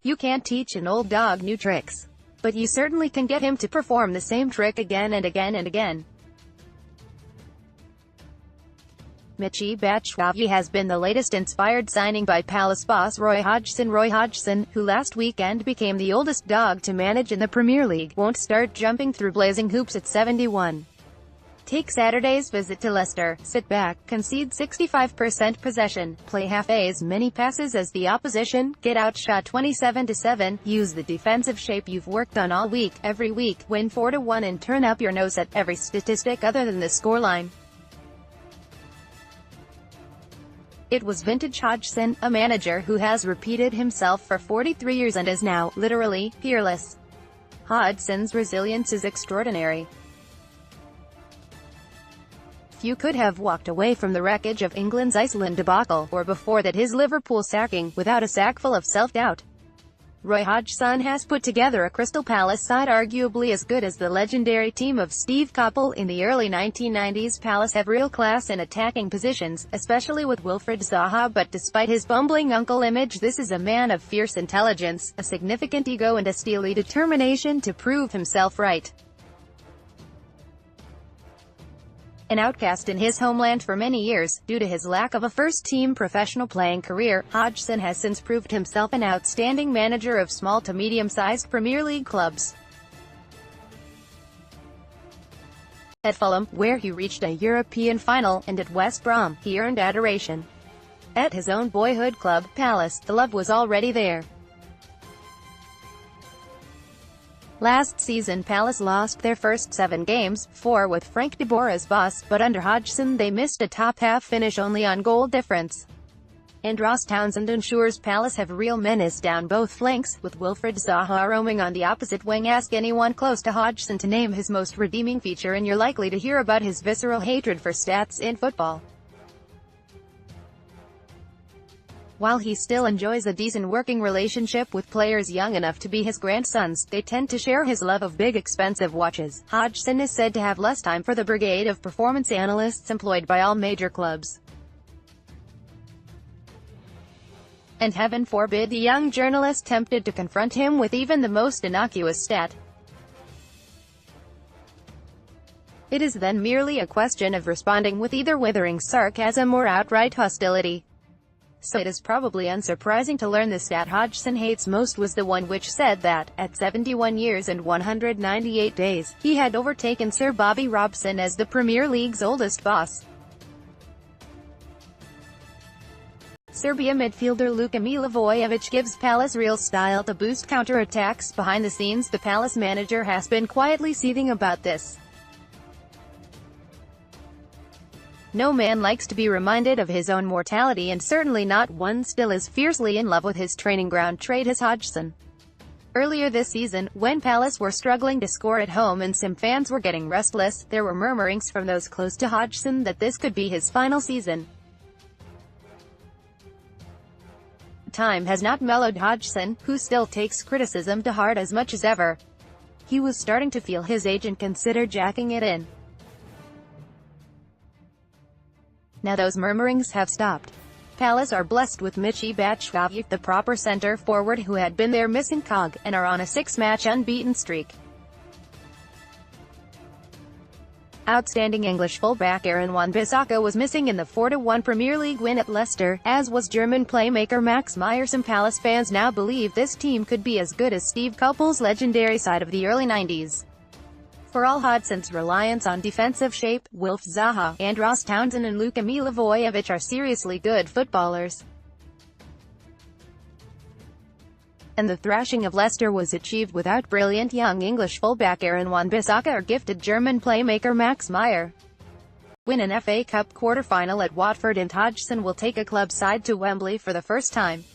You can't teach an old dog new tricks, but you certainly can get him to perform the same trick again and again and again. Michy Batshuayi has been the latest inspired signing by Palace boss Roy Hodgson, who last weekend became the oldest dog to manage in the Premier League, won't start jumping through blazing hoops at 71. Take Saturday's visit to Leicester, sit back, concede 65% possession, play half as many passes as the opposition, get outshot 27-7, use the defensive shape you've worked on all week, every week, win 4-1 and turn up your nose at every statistic other than the scoreline. It was vintage Hodgson, a manager who has repeated himself for 43 years and is now, literally, peerless. Hodgson's resilience is extraordinary. Few could have walked away from the wreckage of England's Iceland debacle, or before that his Liverpool sacking, without a sack full of self-doubt. Roy Hodgson has put together a Crystal Palace side arguably as good as the legendary team of Steve Coppell in the early 1990s. Palace have real class in attacking positions, especially with Wilfried Zaha, but despite his bumbling uncle image, this is a man of fierce intelligence, a significant ego and a steely determination to prove himself right. An outcast in his homeland for many years, due to his lack of a first-team professional playing career, Hodgson has since proved himself an outstanding manager of small to medium-sized Premier League clubs. At Fulham, where he reached a European final, and at West Brom, he earned adoration. At his own boyhood club, Palace, the love was already there. Last season Palace lost their first 7 games, 4 with Frank de Boer as boss, but under Hodgson they missed a top-half finish only on goal difference. And Ross Townsend ensures Palace have real menace down both flanks, with Wilfried Zaha roaming on the opposite wing. Ask anyone close to Hodgson to name his most redeeming feature and you're likely to hear about his visceral hatred for stats in football. While he still enjoys a decent working relationship with players young enough to be his grandsons, they tend to share his love of big expensive watches. Hodgson is said to have less time for the brigade of performance analysts employed by all major clubs. And heaven forbid the young journalist tempted to confront him with even the most innocuous stat. It is then merely a question of responding with either withering sarcasm or outright hostility. So it is probably unsurprising to learn the stat Hodgson hates most was the one which said that, at 71 years and 198 days, he had overtaken Sir Bobby Robson as the Premier League's oldest boss. Serbia midfielder Luka Milivojevic gives Palace real style to boost counter-attacks. Behind the scenes, the Palace manager has been quietly seething about this. No man likes to be reminded of his own mortality, and certainly not one still as fiercely in love with his training ground trade as Hodgson. Earlier this season, when Palace were struggling to score at home and some fans were getting restless, there were murmurings from those close to Hodgson that this could be his final season. Time has not mellowed Hodgson, who still takes criticism to heart as much as ever. He was starting to feel his agent consider jacking it in. Now those murmurings have stopped. Palace are blessed with Michy Batshuayi, the proper centre-forward who had been their missing cog, and are on a 6-match unbeaten streak. Outstanding English fullback Aaron Wan-Bissaka was missing in the 4-1 Premier League win at Leicester, as was German playmaker Max Meyer. Some Palace fans now believe this team could be as good as Steve Coppell's legendary side of the early 90s. For all Hodgson's reliance on defensive shape, Wilf Zaha, and Ross Townsend and Luka Milivojevic are seriously good footballers. And the thrashing of Leicester was achieved without brilliant young English fullback Aaron Wan-Bissaka or gifted German playmaker Max Meyer. Win an FA Cup quarter-final at Watford and Hodgson will take a club side to Wembley for the first time.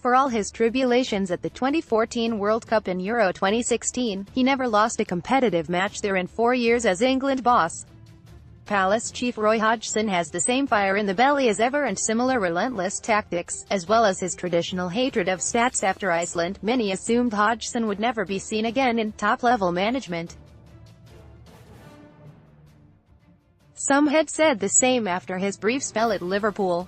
For all his tribulations at the 2014 World Cup and Euro 2016, he never lost a competitive match there in 4 years as England boss. Palace chief Roy Hodgson has the same fire in the belly as ever and similar relentless tactics, as well as his traditional hatred of stats. After Iceland, many assumed Hodgson would never be seen again in top-level management. Some had said the same after his brief spell at Liverpool.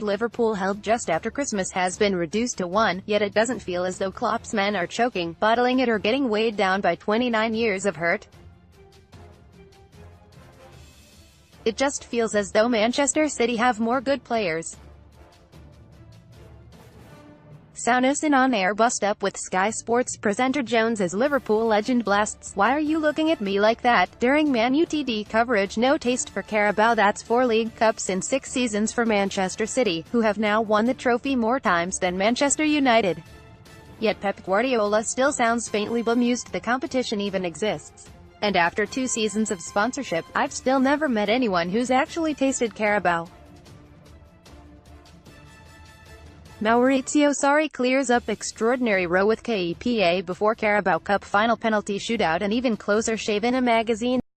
trophy Liverpool held just after Christmas has been reduced to one, yet it doesn't feel as though Klopp's men are choking, bottling it or getting weighed down by 29 years of hurt. It just feels as though Manchester City have more good players. Saunusin on-air bust-up with Sky Sports presenter Jones as Liverpool legend blasts, "Why are you looking at me like that?" during ManUtd coverage. No taste for Carabao. That's 4 League Cups in 6 seasons for Manchester City, who have now won the trophy more times than Manchester United. Yet Pep Guardiola still sounds faintly bemused the competition even exists. And after 2 seasons of sponsorship, I've still never met anyone who's actually tasted Carabao. Maurizio Sarri clears up extraordinary row with KEPA before Carabao Cup final penalty shootout and even closer shave in a magazine.